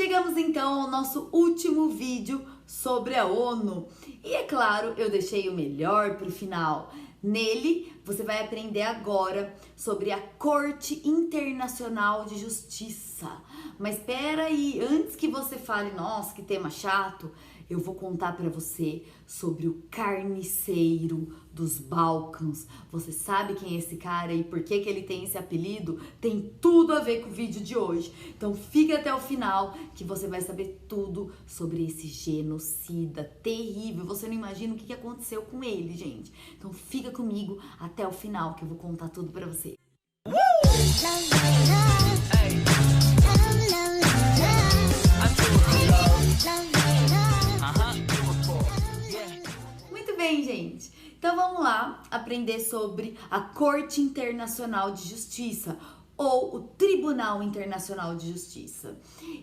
Chegamos então ao nosso último vídeo sobre a ONU. E é claro, eu deixei o melhor para o final. Nele, você vai aprender agora sobre a Corte Internacional de Justiça. Mas espera aí, antes que você fale, nossa, que tema chato, eu vou contar para você sobre o carniceiro dos Balcãs. Você sabe quem é esse cara e por que ele tem esse apelido? Tem tudo a ver com o vídeo de hoje. Então fica até o final que você vai saber tudo sobre esse genocida terrível. Você não imagina o que aconteceu com ele, gente. Então fica comigo até o final que eu vou contar tudo para você. Muito bem, gente. Então vamos lá aprender sobre a Corte Internacional de Justiça, ou o Tribunal Internacional de Justiça.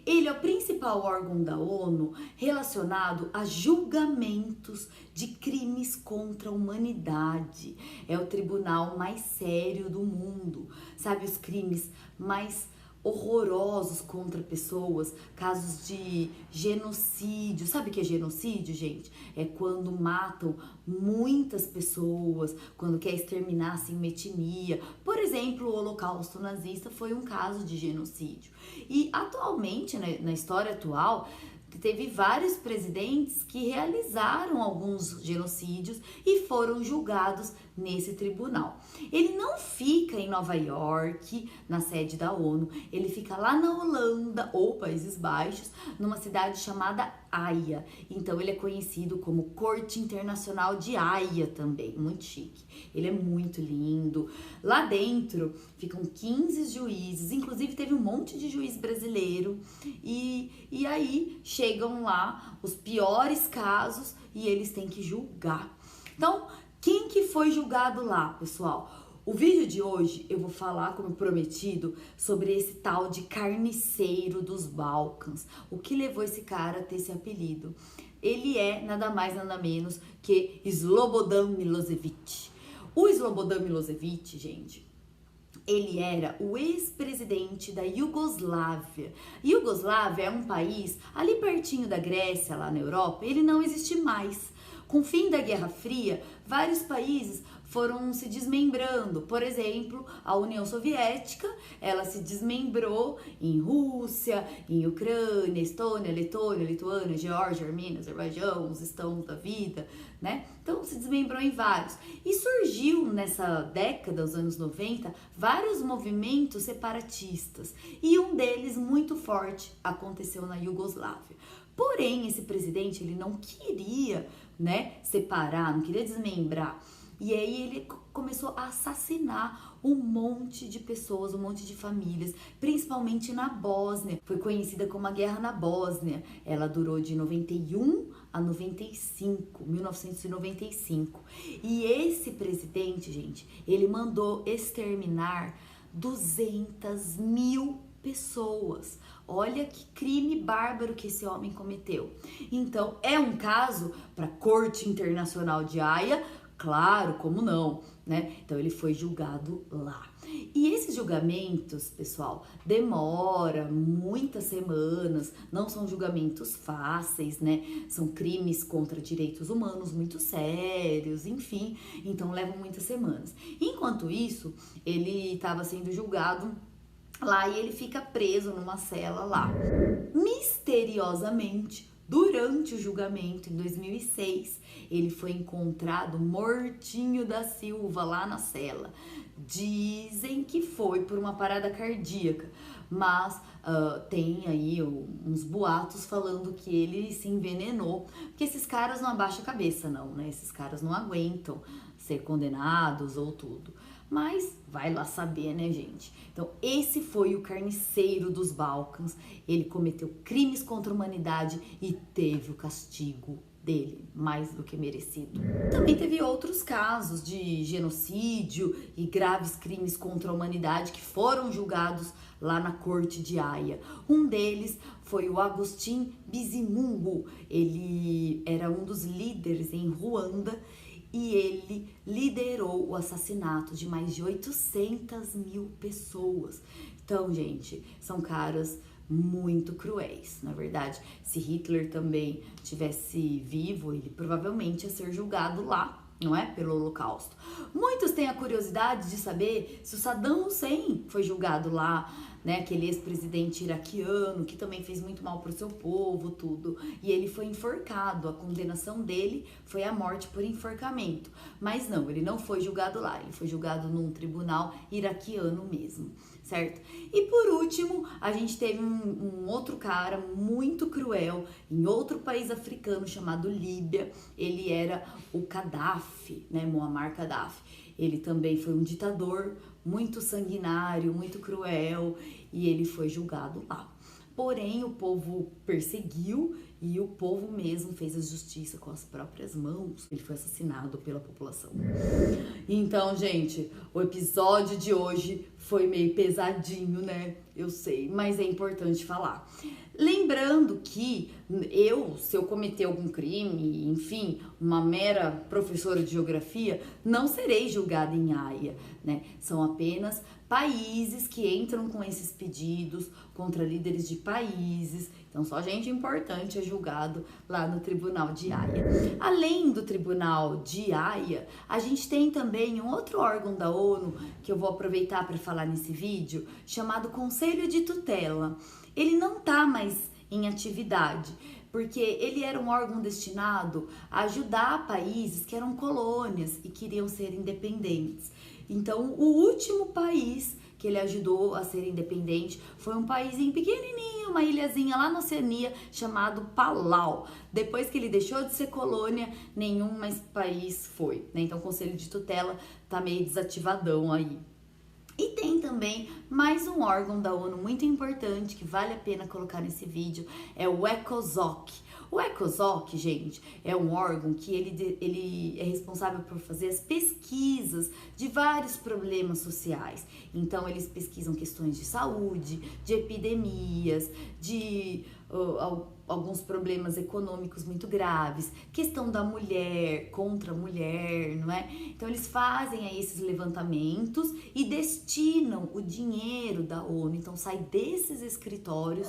Ele é o principal órgão da ONU relacionado a julgamentos de crimes contra a humanidade. É o tribunal mais sério do mundo, sabe, os crimes mais horrorosos contra pessoas, casos de genocídio. Sabe o que é genocídio, gente? É quando matam muitas pessoas, quando quer exterminar assim uma etnia. Por exemplo, o Holocausto nazista foi um caso de genocídio. E atualmente, né, na história atual, teve vários presidentes que realizaram alguns genocídios e foram julgados nesse tribunal. Ele não fica em Nova York, na sede da ONU, ele fica lá na Holanda ou Países Baixos, numa cidade chamada Haia. Então ele é conhecido como Corte Internacional de Haia também, muito chique. Ele é muito lindo. Lá dentro ficam 15 juízes, inclusive teve um monte de juiz brasileiro e aí chegam lá os piores casos e eles têm que julgar. Então, quem que foi julgado lá, pessoal? O vídeo de hoje eu vou falar, como prometido, sobre esse tal de carniceiro dos Balcãs. O que levou esse cara a ter esse apelido? Ele é nada mais nada menos que Slobodan Milošević. O Slobodan Milošević, gente, ele era o ex-presidente da Iugoslávia. Iugoslávia é um país ali pertinho da Grécia, lá na Europa. Ele não existe mais. Com o fim da Guerra Fria, vários países foram se desmembrando. Por exemplo, a União Soviética, ela se desmembrou em Rússia, em Ucrânia, Estônia, Letônia, Lituânia, Geórgia, Armênia, Azerbaijão, os estãos da vida, né? Então, se desmembrou em vários. E surgiu nessa década, os anos 90, vários movimentos separatistas. E um deles, muito forte, aconteceu na Iugoslávia. Porém, esse presidente, ele não queria, né, separar, não queria desmembrar. E aí ele começou a assassinar um monte de pessoas, um monte de famílias, principalmente na Bósnia. Foi conhecida como a Guerra na Bósnia. Ela durou de 91 a 95, 1995. E esse presidente, gente, ele mandou exterminar 200 mil pessoas. Olha que crime bárbaro que esse homem cometeu. Então, é um caso para a Corte Internacional de Haia. Claro, como não, né? Então ele foi julgado lá. E esses julgamentos, pessoal, demora muitas semanas, não são julgamentos fáceis, né? São crimes contra direitos humanos muito sérios, enfim, então levam muitas semanas. Enquanto isso, ele estava sendo julgado lá e ele fica preso numa cela lá. Misteriosamente, durante o julgamento, em 2006, ele foi encontrado mortinho da Silva lá na cela. Dizem que foi por uma parada cardíaca, mas tem aí uns boatos falando que ele se envenenou, porque esses caras não abaixam a cabeça não, né? Esses caras não aguentam ser condenados ou tudo. Mas vai lá saber, né, gente? Então, esse foi o carniceiro dos Balcãs. Ele cometeu crimes contra a humanidade e teve o castigo dele, mais do que merecido. Também teve outros casos de genocídio e graves crimes contra a humanidade que foram julgados lá na Corte de Haia. Um deles foi o Agustin Bizimungu. Ele era um dos líderes em Ruanda e ele liderou o assassinato de mais de 800 mil pessoas. Então, gente, são caras muito cruéis. Na verdade, se Hitler também tivesse vivo, ele provavelmente ia ser julgado lá, não é? Pelo Holocausto. Muitos têm a curiosidade de saber se o Saddam Hussein foi julgado lá, né? Aquele ex-presidente iraquiano que também fez muito mal pro seu povo, tudo. E ele foi enforcado. A condenação dele foi a morte por enforcamento. Mas não, ele não foi julgado lá. Ele foi julgado num tribunal iraquiano mesmo, certo? E por último, a gente teve um outro cara muito cruel em outro país africano chamado Líbia. Ele era o Gaddafi, né? Muammar Gaddafi. Ele também foi um ditador muito sanguinário, muito cruel, e ele foi julgado lá. Porém, o povo perseguiu e o povo mesmo fez a justiça com as próprias mãos. Ele foi assassinado pela população. Então, gente, o episódio de hoje foi meio pesadinho, né? Eu sei, mas é importante falar. Lembrando que se eu cometer algum crime, enfim, uma mera professora de geografia, não serei julgada em Haia, né? São apenas países que entram com esses pedidos contra líderes de países. Então, só gente importante é julgado lá no Tribunal de Haia. Além do Tribunal de Haia, a gente tem também um outro órgão da ONU, que eu vou aproveitar para falar nesse vídeo, chamado Conselho de Tutela. Ele não tá mais em atividade, porque ele era um órgão destinado a ajudar países que eram colônias e queriam ser independentes. Então, o último país que ele ajudou a ser independente foi um paísinho pequenininho, uma ilhazinha lá na Oceania, chamado Palau. Depois que ele deixou de ser colônia, nenhum mais país foi, né? Então, o Conselho de Tutela tá meio desativadão aí. E tem também mais um órgão da ONU muito importante que vale a pena colocar nesse vídeo, é o ECOSOC. O ECOSOC, gente, é um órgão que ele é responsável por fazer as pesquisas de vários problemas sociais. Então, eles pesquisam questões de saúde, de epidemias, de alguns problemas econômicos muito graves, questão da mulher contra a mulher, não é? Então, eles fazem aí esses levantamentos e destinam o dinheiro da ONU. Então, sai desses escritórios,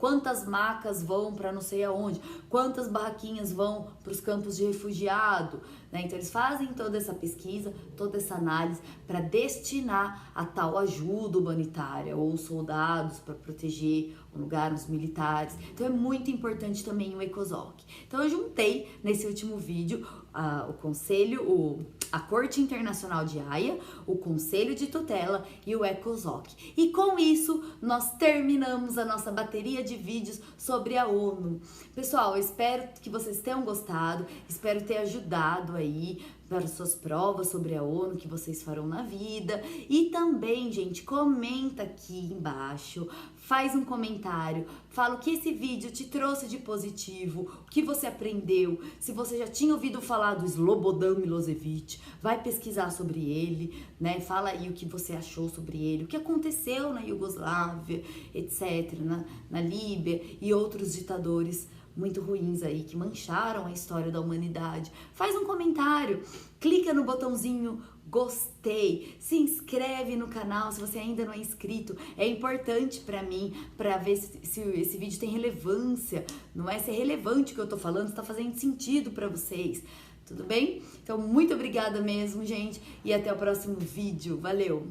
quantas macas vão para não sei aonde, quantas barraquinhas vão para os campos de refugiado, né? Então, eles fazem toda essa pesquisa, toda essa análise para destinar a tal ajuda humanitária ou soldados para proteger o lugar, os militares. Então, é muito importante também o ECOSOC. Então, eu juntei nesse último vídeo a Corte Internacional de Haia, o Conselho de Tutela e o ECOSOC. E com isso, nós terminamos a nossa bateria de vídeos sobre a ONU. Pessoal, eu espero que vocês tenham gostado, espero ter ajudado aí para suas provas sobre a ONU que vocês farão na vida. E também, gente, comenta aqui embaixo, faz um comentário, fala o que esse vídeo te trouxe de positivo, o que você aprendeu, se você já tinha ouvido falar do Slobodan Milošević, vai pesquisar sobre ele, né? Fala aí o que você achou sobre ele, o que aconteceu na Iugoslávia, etc., na Líbia e outros ditadores muito ruins aí, que mancharam a história da humanidade. Faz um comentário, clica no botãozinho gostei, se inscreve no canal se você ainda não é inscrito, é importante pra mim, pra ver se esse vídeo tem relevância, não é? Se é relevante o que eu tô falando, se tá fazendo sentido pra vocês, tudo bem? Então, muito obrigada mesmo, gente, e até o próximo vídeo, valeu!